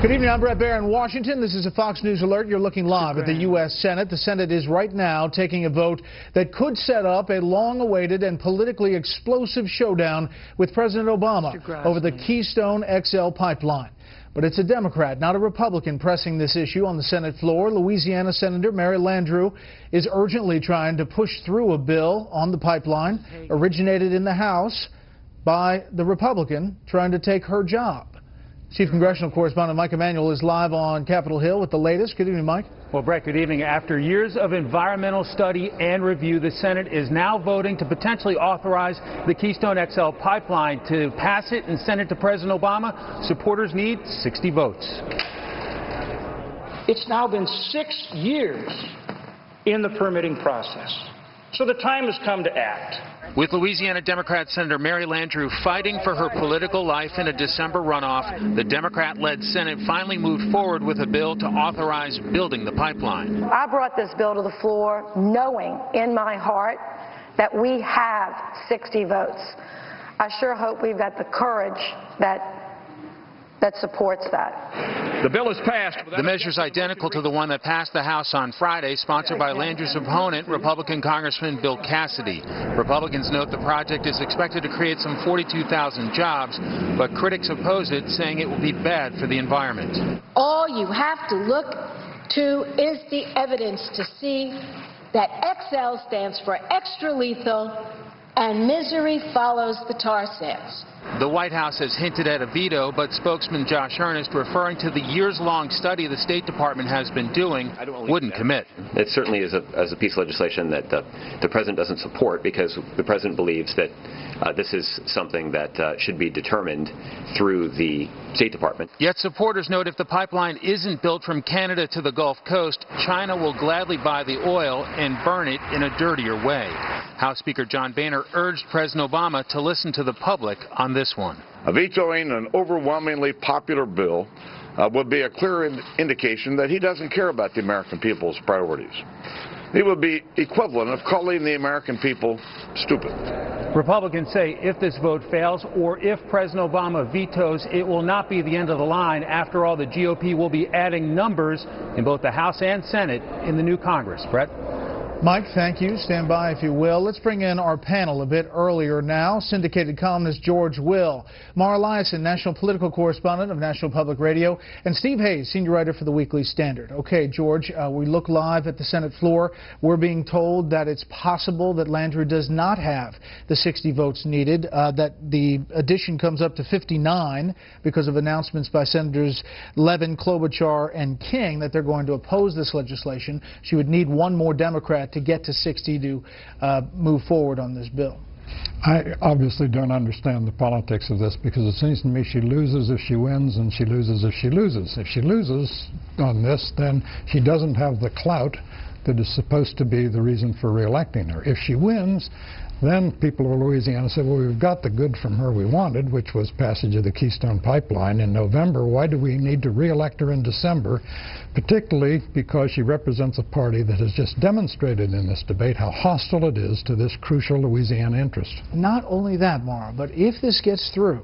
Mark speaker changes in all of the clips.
Speaker 1: Good evening, I'm Brett Baer in Washington. This is a Fox News Alert. You're looking live at the U.S. Senate. The Senate is right now taking a vote that could set up a long-awaited and politically explosive showdown with President Obama over the Keystone XL pipeline. But it's a Democrat, not a Republican, pressing this issue on the Senate floor. Louisiana Senator Mary Landrieu is urgently trying to push through a bill on the pipeline originated in the House by the Republican trying to take her job. Chief Congressional Correspondent Mike Emanuel is live on Capitol Hill with the latest. Good evening, Mike.
Speaker 2: Well, Brett, good evening. After years of environmental study and review, the Senate is now voting to potentially authorize the Keystone XL pipeline. To pass it and send it to President Obama, supporters need 60 votes.
Speaker 3: It's now been 6 years in the permitting process, so the time has come to act.
Speaker 2: With Louisiana Democrat Senator Mary Landrieu fighting for her political life in a December runoff, the Democrat-led Senate finally moved forward with a bill to authorize building the pipeline.
Speaker 4: I brought this bill to the floor knowing in my heart that we have 60 votes. I sure hope we've got the courage that supports that.
Speaker 3: The bill is passed.
Speaker 2: The measure is identical to the one that passed the House on Friday, sponsored by Landrieu's opponent, Republican Congressman Bill Cassidy. Republicans note the project is expected to create some 42,000 jobs, but critics oppose it, saying it will be bad for the environment.
Speaker 5: All you have to look to is the evidence to see that XL stands for extra lethal and misery follows the tar sands.
Speaker 2: The White House has hinted at a veto, but spokesman Josh Earnest, referring to the years-long study the State Department has been doing, wouldn't commit.
Speaker 6: It certainly is a piece of legislation that the President doesn't support, because the President believes that this is something that should be determined through the State Department.
Speaker 2: Yet supporters note if the pipeline isn't built from Canada to the Gulf Coast, China will gladly buy the oil and burn it in a dirtier way. House Speaker John Boehner urged President Obama to listen to the public on this one.
Speaker 7: Vetoing an overwhelmingly popular bill would be a clear indication that he doesn't care about the American people's priorities. It would be equivalent of calling the American people stupid.
Speaker 2: Republicans say if this vote fails, or if President Obama vetoes, it will not be the end of the line. After all, the GOP will be adding numbers in both the House and Senate in the new Congress. Brett?
Speaker 1: Mike, thank you. Stand by if you will. Let's bring in our panel a bit earlier now. Syndicated columnist George Will, Mara Liasson, national political correspondent of National Public Radio, and Steve Hayes, senior writer for the Weekly Standard. Okay, George, we look live at the Senate floor. We're being told that it's possible that Landrieu does not have the 60 votes needed, that the addition comes up to 59 because of announcements by Senators Levin, Klobuchar, and King that they're going to oppose this legislation. She would need one more Democrat to get to 60 to move forward on this bill.
Speaker 8: I obviously don't understand the politics of this, because it seems to me she loses if she wins and she loses if she loses. If she loses on this, then she doesn't have the clout that is supposed to be the reason for re-electing her. If she wins, then people of Louisiana said, well, we've got the good from her we wanted, which was passage of the Keystone Pipeline in November. Why do we need to re-elect her in December, particularly because she represents a party that has just demonstrated in this debate how hostile it is to this crucial Louisiana interest? Not only that, Mara, but if this gets through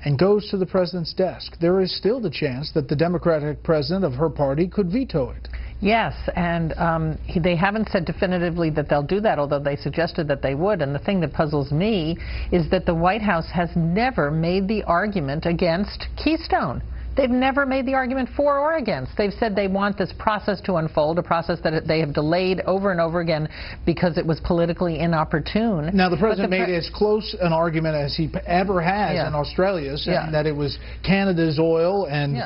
Speaker 8: and goes to the president's desk, there is still the chance that the Democratic president of her party could veto it.
Speaker 9: Yes, and they haven't said definitively that they'll do that, although they suggested that they would. And the thing that puzzles me is that the White House has never made the argument against Keystone. They've never made the argument for or against. They've said they want this process to unfold, a process that they have delayed over and over again because it was politically inopportune.
Speaker 1: Now, the president made as close an argument as he ever has in Australia, saying that it was Canada's oil and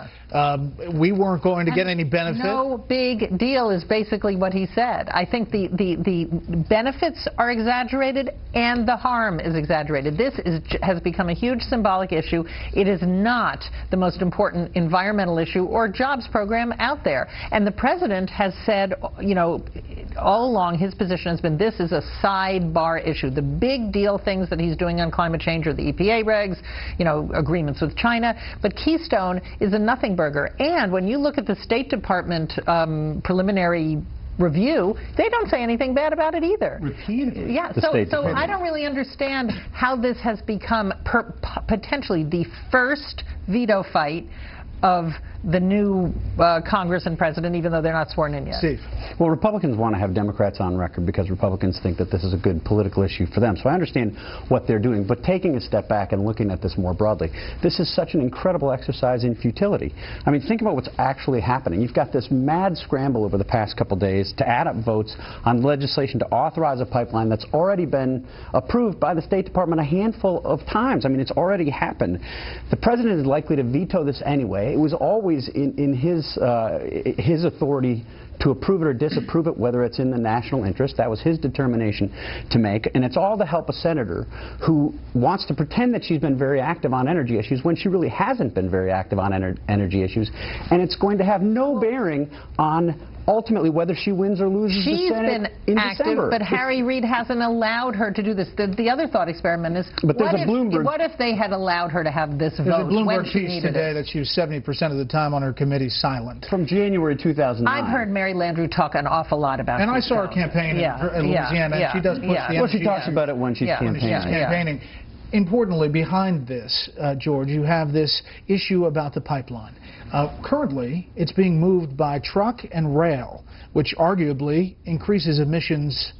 Speaker 1: we weren't going to get any benefit.
Speaker 9: No big deal is basically what he said. I think the benefits are exaggerated and the harm is exaggerated. This has become a huge symbolic issue. It is not the most important environmental issue or jobs program out there. And the president has said, you know, all along his position has been this is a sidebar issue. The big deal things that he's doing on climate change are the EPA regs, you know, agreements with China. But Keystone is a nothing burger. And when you look at the State Department preliminary review, they don't say anything bad about it either.
Speaker 1: Repeatedly.
Speaker 9: Yeah, so I don't really understand how this has become potentially the first veto fight of the new Congress and president, even though they're not sworn in yet?
Speaker 1: Steve.
Speaker 10: Well, Republicans want to have Democrats on record because Republicans think that this is a good political issue for them. So I understand what they're doing. But taking a step back and looking at this more broadly, this is such an incredible exercise in futility. I mean, think about what's actually happening. You've got this mad scramble over the past couple days to add up votes on legislation to authorize a pipeline that's already been approved by the State Department a handful of times. I mean, it's already happened. The president is likely to veto this anyway. It was always in his authority to approve it or disapprove it, whether it's in the national interest. That was his determination to make. And it's all to help a senator who wants to pretend that she's been very active on energy issues when she really hasn't been very active on energy issues. And it's going to have no bearing on ultimately whether she wins or loses the Senate in
Speaker 9: active,
Speaker 10: December.
Speaker 9: But Harry Reid hasn't allowed her to do this. The other thought experiment is,
Speaker 10: but there's
Speaker 9: what if they had allowed her to have this vote?
Speaker 1: There's a Bloomberg
Speaker 9: when she
Speaker 1: piece
Speaker 9: needed
Speaker 1: today
Speaker 9: it?
Speaker 1: that she was 70% of the time on her committee silent.
Speaker 10: From January 2009.
Speaker 9: I've heard Mary Landrieu talk an awful lot about
Speaker 1: And I saw her campaign in Louisiana, and she does push the energy.
Speaker 10: Well, she talks about it when she's campaigning.
Speaker 1: Importantly, behind this, George, you have this issue about the pipeline. Currently, it's being moved by truck and rail, which arguably increases emissions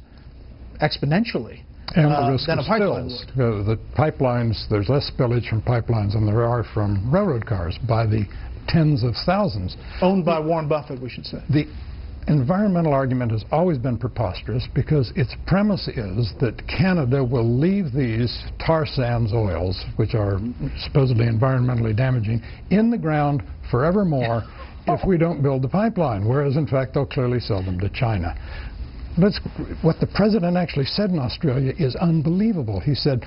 Speaker 1: exponentially.
Speaker 8: And the risk
Speaker 1: than
Speaker 8: of
Speaker 1: a pipeline
Speaker 8: spills.
Speaker 1: would.
Speaker 8: The pipelines, there's less spillage from pipelines than there are from railroad cars by the tens of thousands.
Speaker 1: Owned by Warren Buffett, we should say.
Speaker 8: The environmental argument has always been preposterous because its premise is that Canada will leave these tar sands oils, which are supposedly environmentally damaging, in the ground forevermore if we don't build the pipeline, whereas in fact they'll clearly sell them to China. What the president actually said in Australia is unbelievable. He said,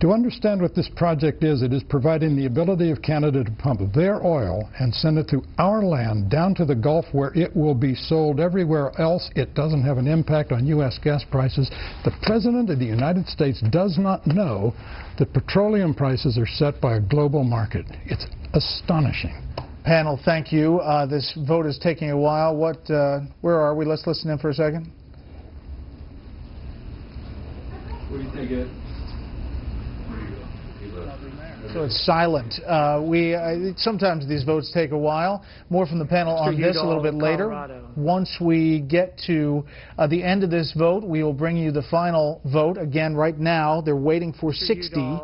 Speaker 8: to understand what this project is, it is providing the ability of Canada to pump their oil and send it to our land down to the Gulf where it will be sold everywhere else. It doesn't have an impact on U.S. gas prices. The president of the United States does not know that petroleum prices are set by a global market. It's astonishing.
Speaker 1: Panel, thank you. This vote is taking a while. Where are we? Let's listen in for a second.
Speaker 11: What do you think, Ed?
Speaker 1: So it's silent. Sometimes these votes take a while. More from the panel on this a little bit later. Once we get to the end of this vote, we will bring you the final vote. Again, right now, they're waiting for 60.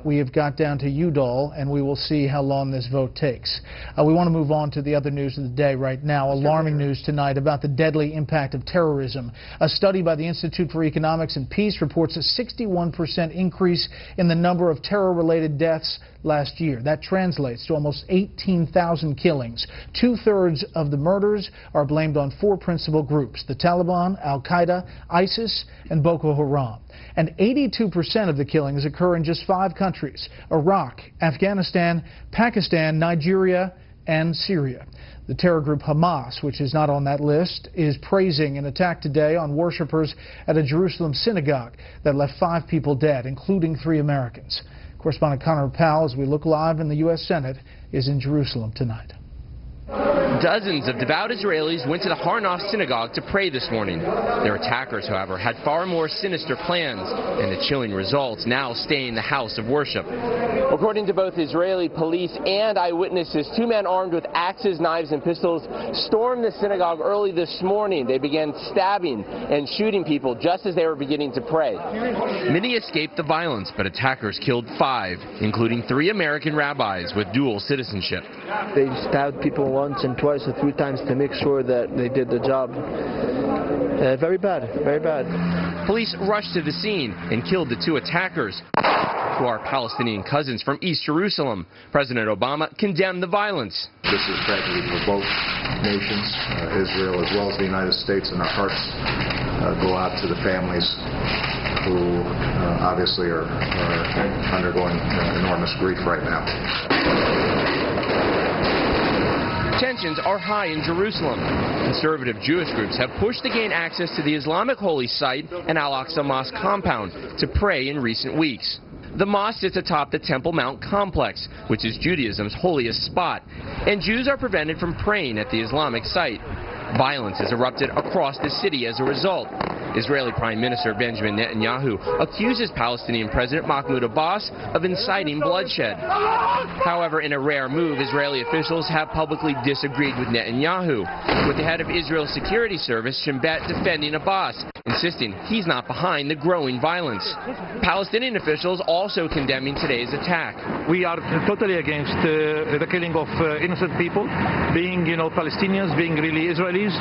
Speaker 1: We have got down to Udall, and we will see how long this vote takes. We want to move on to the other news of the day right now. Alarming news tonight about the deadly impact of terrorism. A study by the Institute for Economics and Peace reports a 61% increase in the number of terror-related deaths last year. That translates to almost 18,000 killings. 2/3 of the murders are blamed on 4 principal groups: the Taliban, Al-Qaeda, ISIS, and Boko Haram. And 82% of the killings occur in just 5 countries: Iraq, Afghanistan, Pakistan, Nigeria, and Syria. The terror group Hamas, which is not on that list, is praising an attack today on worshippers at a Jerusalem synagogue that left 5 people dead, including 3 Americans. Correspondent Connor Powell, as we look live in the U.S. Senate, is in Jerusalem tonight.
Speaker 12: Dozens of devout Israelis went to the Har Nof Synagogue to pray this morning. Their attackers, however, had far more sinister plans, and the chilling results now stain the house of worship. According to both Israeli police and eyewitnesses, 2 men armed with axes, knives, and pistols stormed the synagogue early this morning. They began stabbing and shooting people just as they were beginning to pray. Many escaped the violence, but attackers killed 5, including 3 American rabbis with dual citizenship.
Speaker 13: They stabbed people once and twice or 3 times to make sure that they did the job. Very bad, very bad.
Speaker 12: Police rushed to the scene and killed the 2 attackers, who are Palestinian cousins from East Jerusalem. President Obama condemned the violence.
Speaker 14: This is tragedy for both nations, Israel as well as the United States, and our hearts go out to the families who obviously are undergoing enormous grief right now.
Speaker 12: Tensions are high in Jerusalem. Conservative Jewish groups have pushed to gain access to the Islamic holy site and Al-Aqsa Mosque compound to pray in recent weeks. The mosque sits atop the Temple Mount complex, which is Judaism's holiest spot, and Jews are prevented from praying at the Islamic site. Violence has erupted across the city as a result. Israeli Prime Minister Benjamin Netanyahu accuses Palestinian President Mahmoud Abbas of inciting bloodshed. However, in a rare move, Israeli officials have publicly disagreed with Netanyahu, with the head of Israel's security service, Shin Bet, defending Abbas, insisting he's not behind the growing violence. Palestinian officials also condemning today's attack.
Speaker 15: We are totally against the killing of innocent people. Being, Palestinians, being really Israelis,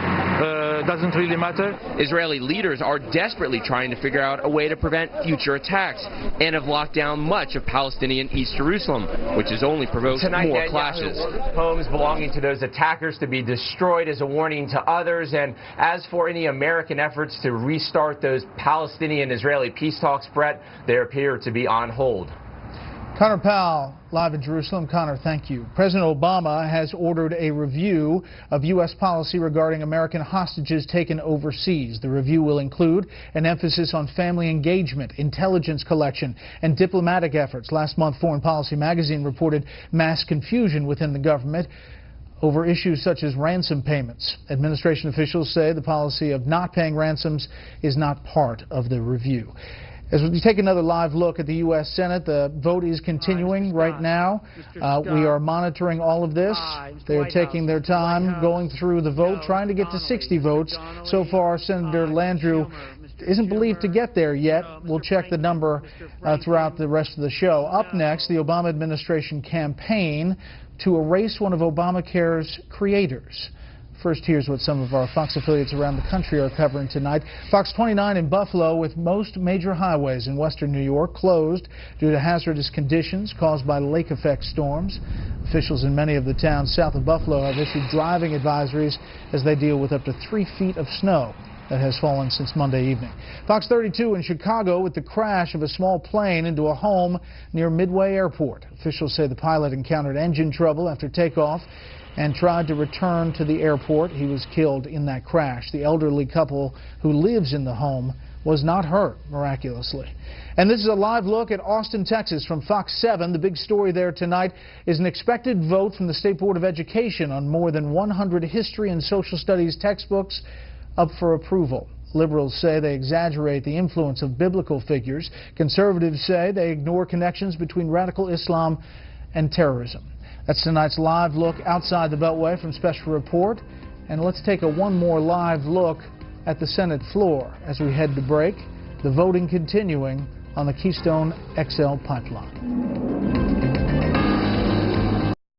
Speaker 15: doesn't really matter.
Speaker 12: Israeli leaders are desperately trying to figure out a way to prevent future attacks and have locked down much of Palestinian East Jerusalem, which has only provoked more clashes.
Speaker 16: Homes belonging to those attackers to be destroyed as a warning to others. And as for any American efforts to restart those Palestinian-Israeli peace talks, Brett, they appear to be on hold.
Speaker 1: Connor Powell, live in Jerusalem. Connor, thank you. President Obama has ordered a review of U.S. policy regarding American hostages taken overseas. The review will include an emphasis on family engagement, intelligence collection, and diplomatic efforts. Last month, Foreign Policy magazine reported mass confusion within the government over issues such as ransom payments. Administration officials say the policy of not paying ransoms is not part of the review. As we take another live look at the U.S. Senate, the vote is continuing right now. We are monitoring all of this. They're taking their time going through the vote, trying to get to 60 votes. So far, Senator Landrieu isn't believed to get there yet. We'll check the number throughout the rest of the show. Up next, the Obama administration campaign to erase one of Obamacare's creators. First, here's what some of our Fox affiliates around the country are covering tonight. Fox 29 in Buffalo, with most major highways in western New York closed due to hazardous conditions caused by lake effect storms. Officials in many of the towns south of Buffalo have issued driving advisories as they deal with up to 3 feet of snow that has fallen since Monday evening. Fox 32 in Chicago with the crash of a small plane into a home near Midway Airport. Officials say the pilot encountered engine trouble after takeoff and tried to return to the airport. He was killed in that crash. The elderly couple who lives in the home was not hurt, miraculously. And this is a live look at Austin, Texas from Fox 7. The big story there tonight is an expected vote from the State Board of Education on more than 100 history and social studies textbooks up for approval. Liberals say they exaggerate the influence of biblical figures. Conservatives say they ignore connections between radical Islam and terrorism. That's tonight's live look outside the Beltway from Special Report. And let's take one more live look at the Senate floor as we head to break. The voting continuing on the Keystone XL pipeline.